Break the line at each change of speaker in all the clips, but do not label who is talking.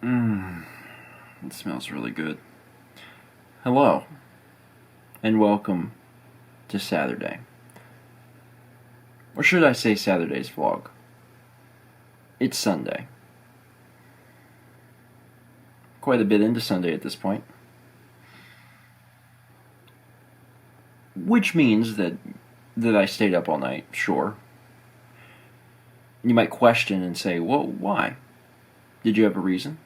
It smells really good. Hello, and welcome to Saturday. Or should I say Saturday's vlog? It's Sunday. Quite a bit into Sunday at this point. Which means that I stayed up all night, sure. You might question and say, well, why? Did you have a reason?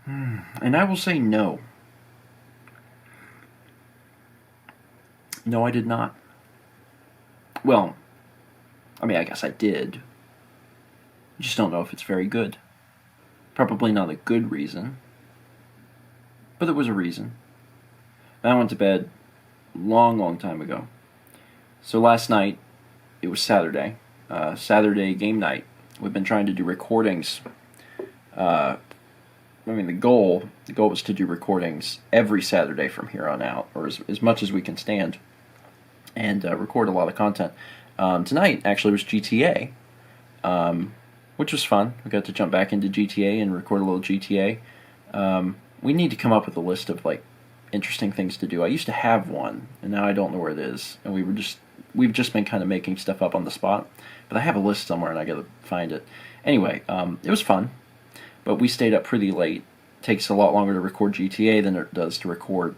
And I will say no. No, I did not. Well, I guess I did. I just don't know if it's very good. Probably not a good reason. But it was a reason. And I went to bed long time ago. So last night, it was Saturday. Saturday game night. We've been trying to do recordings. The goal was to do recordings every Saturday from here on out, or as much as we can stand, and record a lot of content. Tonight, actually, was GTA, which was fun. We got to jump back into GTA and record a little GTA. We need to come up with a list of, interesting things to do. I used to have one, and now I don't know where it is, and we've just been kind of making stuff up on the spot, but I have a list somewhere, and I gotta find it. Anyway, it was fun. But we stayed up pretty late. It takes a lot longer to record GTA than it does to record,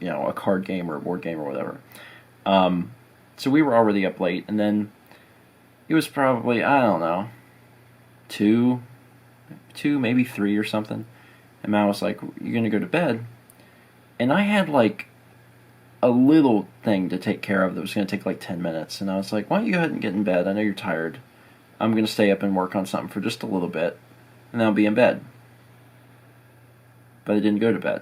a card game or a board game or whatever. So we were already up late, and then it was probably, I don't know, 2, maybe 3 or something. And Mal was like, "You're gonna go to bed?" And I had a little thing to take care of that was gonna take 10 minutes. And I was like, "Why don't you go ahead and get in bed? I know you're tired. I'm gonna stay up and work on something for just a little bit, and then I'll be in bed." But I didn't go to bed.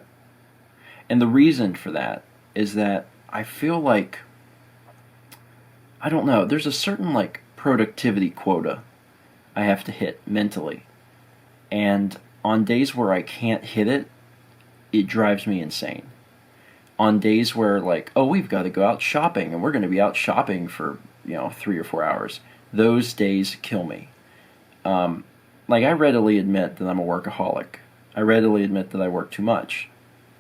And the reason for that is that I feel I don't know, there's a certain productivity quota I have to hit mentally. And on days where I can't hit it, it drives me insane. On days where we've got to go out shopping and we're going to be out shopping for, 3 or 4 hours, those days kill me. I readily admit that I'm a workaholic. I readily admit that I work too much.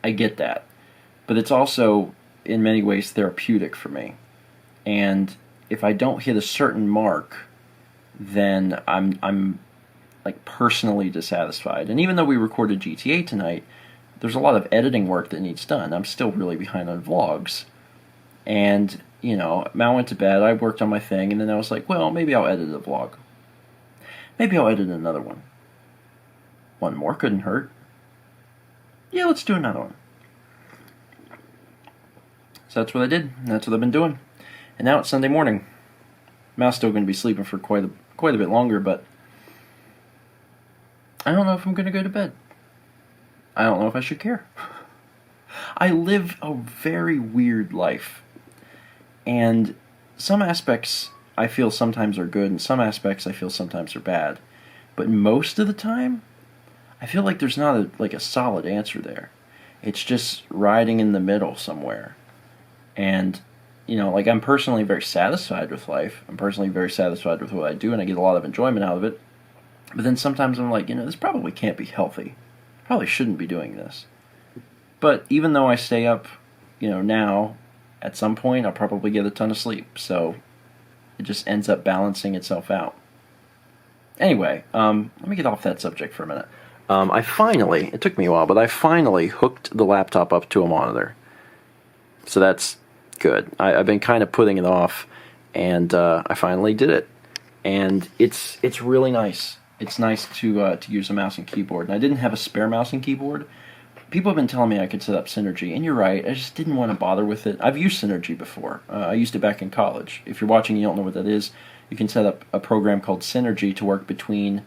I get that. But it's also, in many ways, therapeutic for me. And if I don't hit a certain mark, then I'm personally dissatisfied. And even though we recorded GTA tonight, there's a lot of editing work that needs done. I'm still really behind on vlogs. And, Mal went to bed, I worked on my thing, and then I was like, well, maybe I'll edit a vlog. Maybe I'll edit another one. One more couldn't hurt. Yeah, let's do another one. So that's what I did. And that's what I've been doing. And now it's Sunday morning. Mal's still going to be sleeping for quite a bit longer, but I don't know if I'm going to go to bed. I don't know if I should care. I live a very weird life. And some aspects I feel sometimes are good, and some aspects I feel sometimes are bad. But most of the time, I feel like there's not a solid answer there. It's just riding in the middle somewhere. And, I'm personally very satisfied with life. I'm personally very satisfied with what I do, and I get a lot of enjoyment out of it. But then sometimes I'm this probably can't be healthy. Probably shouldn't be doing this. But even though I stay up, now, at some point I'll probably get a ton of sleep. So it just ends up balancing itself out. Anyway, let me get off that subject for a minute. It took me a while, but I finally hooked the laptop up to a monitor. So that's good. I've been kind of putting it off, and I finally did it. And it's really nice. It's nice to use a mouse and keyboard. And I didn't have a spare mouse and keyboard. People have been telling me I could set up Synergy, and you're right, I just didn't want to bother with it. I've used Synergy before. I used it back in college. If you're watching and you don't know what that is, you can set up a program called Synergy to work between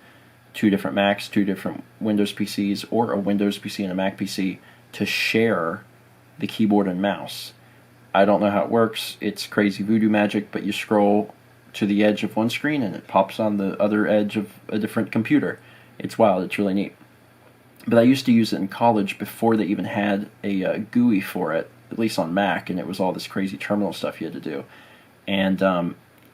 2 different Macs, 2 different Windows PCs, or a Windows PC and a Mac PC to share the keyboard and mouse. I don't know how it works. It's crazy voodoo magic, but you scroll to the edge of one screen and it pops on the other edge of a different computer. It's wild. It's really neat. But I used to use it in college before they even had a GUI for it, at least on Mac, and it was all this crazy terminal stuff you had to do. And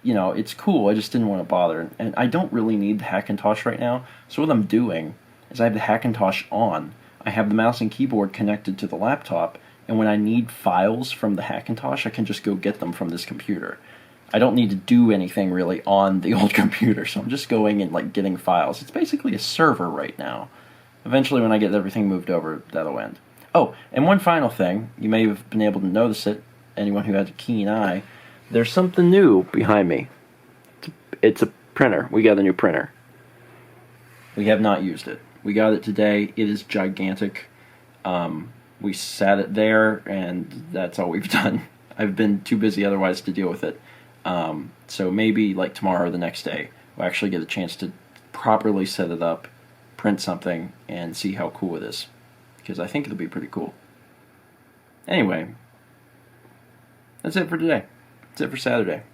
it's cool. I just didn't want to bother. And I don't really need the Hackintosh right now. So what I'm doing is I have the Hackintosh on. I have the mouse and keyboard connected to the laptop. And when I need files from the Hackintosh, I can just go get them from this computer. I don't need to do anything really on the old computer. So I'm just going and like getting files. It's basically a server right now. Eventually when I get everything moved over, that'll end. Oh, and one final thing. You may have been able to notice it. Anyone who has a keen eye. There's something new behind me. It's a printer. We got a new printer. We have not used it. We got it today. It is gigantic. We sat it there, and that's all we've done. I've been too busy otherwise to deal with it. So maybe like tomorrow or the next day, we'll actually get a chance to properly set it up, print something, and see how cool it is. Because I think it'll be pretty cool. Anyway, that's it for today. That's it for Saturday.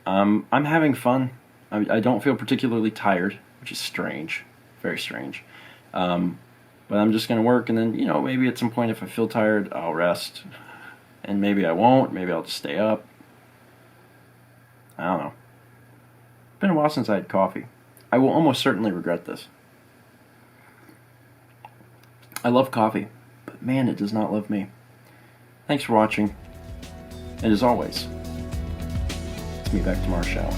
I'm having fun. I don't feel particularly tired, which is strange. Very strange. But I'm just going to work, and then, maybe at some point if I feel tired, I'll rest. And maybe I won't. Maybe I'll just stay up. I don't know. It's been a while since I had coffee. I will almost certainly regret this. I love coffee, but man, it does not love me. Thanks for watching. And as always, let's meet back tomorrow's show.